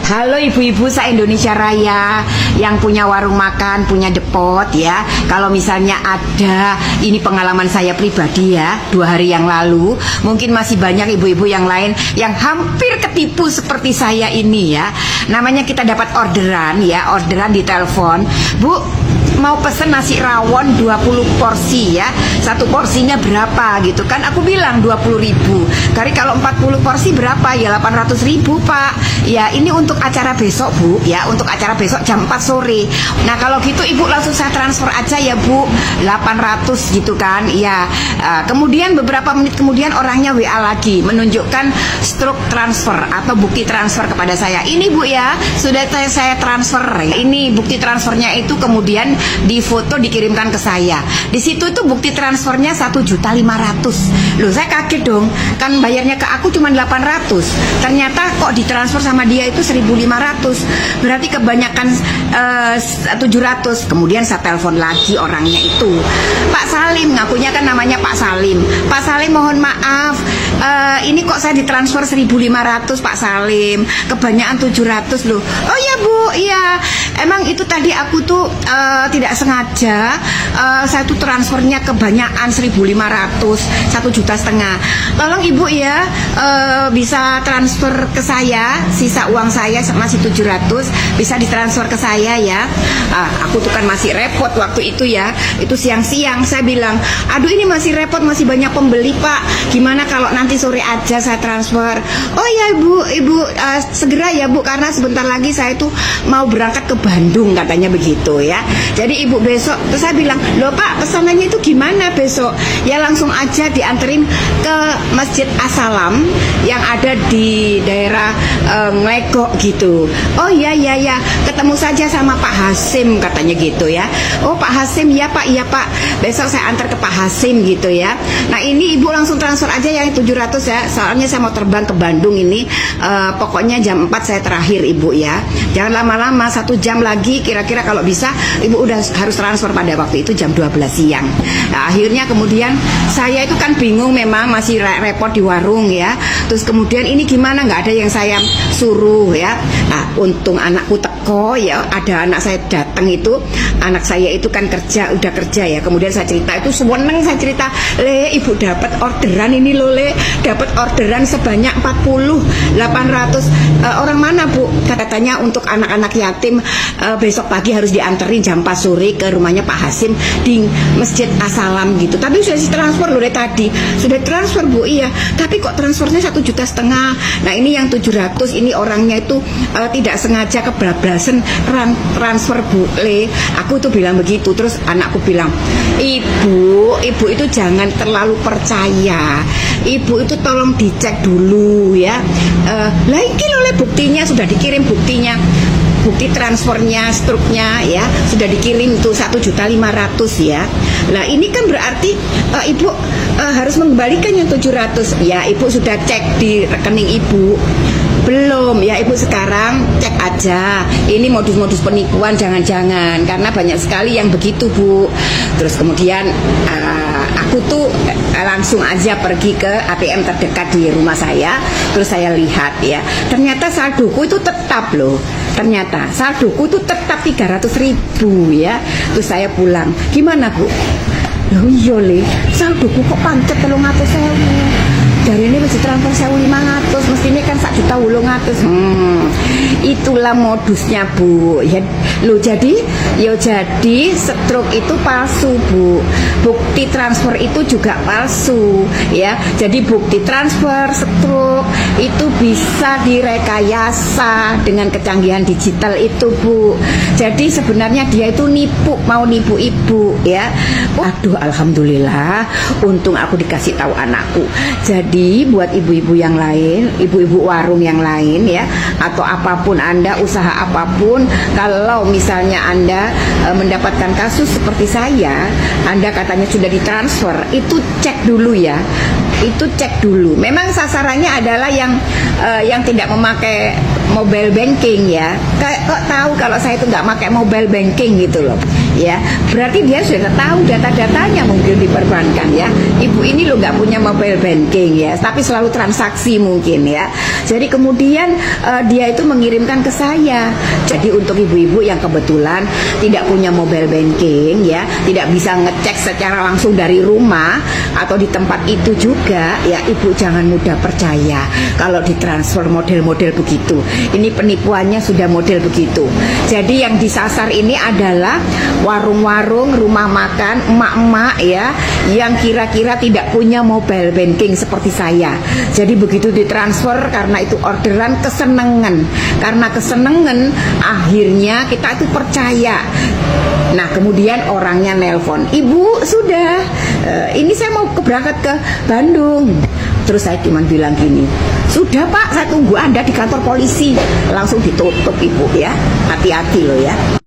Halo ibu-ibu se-Indonesia Raya yang punya warung makan, punya depot ya. Kalau misalnya ada, ini pengalaman saya pribadi ya, 2 hari yang lalu, mungkin masih banyak ibu-ibu yang lain yang hampir ketipu seperti saya ini ya. Namanya kita dapat orderan ya, orderan di telepon, Bu, mau pesen nasi rawon 20 porsi ya, satu porsinya berapa gitu kan, aku bilang 20.000. Kali kalau 40 porsi berapa ya, 800.000 Pak ya. Ini untuk acara besok Bu ya, untuk acara besok jam 4 sore. Nah kalau gitu ibu langsung saya transfer aja ya Bu, 800 gitu kan ya. Kemudian beberapa menit kemudian orangnya WA lagi menunjukkan stroke transfer atau bukti transfer kepada saya. Ini Bu ya, sudah saya transfer. Ini bukti transfernya itu kemudian di foto dikirimkan ke saya. Di situ itu bukti transfernya 1.500.000. Loh saya kaget dong, kan bayarnya ke aku cuma 800. Ternyata kok ditransfer sama dia itu 1.500. Berarti kebanyakan 700. Kemudian saya telepon lagi orangnya itu, Pak Salim, ngakunya kan namanya Pak Salim. Pak Salim mohon maaf, ini kok saya ditransfer 1.500 Pak Salim, kebanyakan 700 loh. Oh iya Bu, iya emang itu tadi aku tuh tidak sengaja, saya tuh transfernya kebanyakan 1.500, 1,5 juta. Tolong Ibu ya, bisa transfer ke saya, sisa uang saya masih 700, bisa ditransfer ke saya ya. Aku tuh kan masih repot waktu itu ya, itu siang-siang saya bilang, aduh ini masih repot, masih banyak pembeli Pak, gimana kalau nanti sore aja saya transfer. Oh ya Ibu, segera ya Bu, karena sebentar lagi saya tuh mau berangkat ke Bandung katanya begitu ya. Jadi Ibu besok, terus saya bilang, loh Pak pesanannya itu gimana besok? Ya langsung aja dianterin ke Masjid As-Salam yang ada di daerah Nglegok gitu. Oh iya, ketemu saja sama Pak Hasim katanya gitu ya. Oh Pak Hasim, ya Pak, iya Pak, besok saya antar ke Pak Hasim gitu ya. Nah ini Ibu langsung transfer aja yang 700 ya, soalnya saya mau terbang ke Bandung ini, pokoknya jam 4 saya terakhir Ibu ya. Jangan lama-lama, 1 jam lagi kira-kira kalau bisa Ibu udah harus transfer pada waktu itu jam 12 siang. Nah, akhirnya kemudian saya itu kan bingung, memang masih repot di warung ya. Terus kemudian ini gimana, nggak ada yang saya suruh ya. Nah untung anakku teko ya, ada anak saya datang itu, anak saya itu kan udah kerja ya. Kemudian saya cerita itu seneng, saya cerita, Le Ibu dapat orderan ini loh Le, dapat orderan sebanyak 800. Orang mana Bu? Katanya untuk anak-anak yatim, besok pagi harus dianterin jam 4 sore ke rumahnya Pak Hasim di Masjid As-Salam gitu. Tapi sudah transfer loh dari tadi, sudah transfer Bu, iya. Tapi kok transfernya 1,5 juta. Nah ini yang 700 ini orangnya itu tidak sengaja kebablasan transfer Bu Le. Aku tuh bilang begitu. Terus anakku bilang, Ibu itu jangan terlalu percaya. Ibu itu tolong dicek dulu ya. Lah ini loh Le, buktinya sudah dikirim, buktinya, bukti transfernya, struknya ya, sudah dikirim tuh 1.500.000 ya. Nah ini kan berarti Ibu harus mengembalikan yang 700 ya. Ibu sudah cek di rekening Ibu belum ya Ibu? Sekarang cek aja, ini modus-modus penipuan jangan-jangan, karena banyak sekali yang begitu Bu. Terus kemudian aku tuh langsung aja pergi ke ATM terdekat di rumah saya. Terus saya lihat ya, ternyata saldoku itu tetap loh, ternyata saldoku itu tetap 300.000 ya. Terus saya pulang, gimana Bu? Loh iya Le, saldoku kok pancet 300.000. Dari ini mesti transfer 1.500, mestinya kan 1.800.000. Itulah modusnya Bu ya. Loh jadi stroke itu palsu Bu, bukti transfer itu juga palsu ya. Jadi bukti transfer stroke itu bisa direkayasa dengan kecanggihan digital itu Bu. Jadi sebenarnya dia itu mau nipu Ibu ya. Aduh alhamdulillah, untung aku dikasih tahu anakku. Jadi buat ibu-ibu yang lain, ibu-ibu warung yang lain ya, atau apapun Anda, usaha apapun, kalau misalnya Anda mendapatkan kasus seperti saya, Anda katanya sudah ditransfer, itu cek dulu ya. Itu cek dulu. Memang sasarannya adalah yang tidak memakai mobile banking ya. Kok tahu kalau saya itu nggak pakai mobile banking gitu loh. ya. Berarti dia sudah tahu data-datanya mungkin di perbankan ya. Ibu ini lo nggak punya mobile banking ya, tapi selalu transaksi mungkin ya. Jadi kemudian dia itu mengirimkan ke saya. Jadi untuk ibu-ibu yang kebetulan tidak punya mobile banking ya, tidak bisa ngecek secara langsung dari rumah atau di tempat itu juga ya, ibu jangan mudah percaya kalau ditransfer model-model begitu. Ini penipuannya sudah model begitu. Jadi yang disasar ini adalah warung-warung, rumah makan, emak-emak ya, yang kira-kira tidak punya mobile banking seperti saya. Jadi begitu ditransfer karena itu orderan kesenengan. Karena kesenengan akhirnya kita itu percaya. Nah kemudian orangnya nelpon, ibu sudah, ini saya mau berangkat ke Bandung. Terus saya cuma bilang gini, sudah pak, saya tunggu Anda di kantor polisi. Langsung ditutup ibu ya, hati-hati loh ya.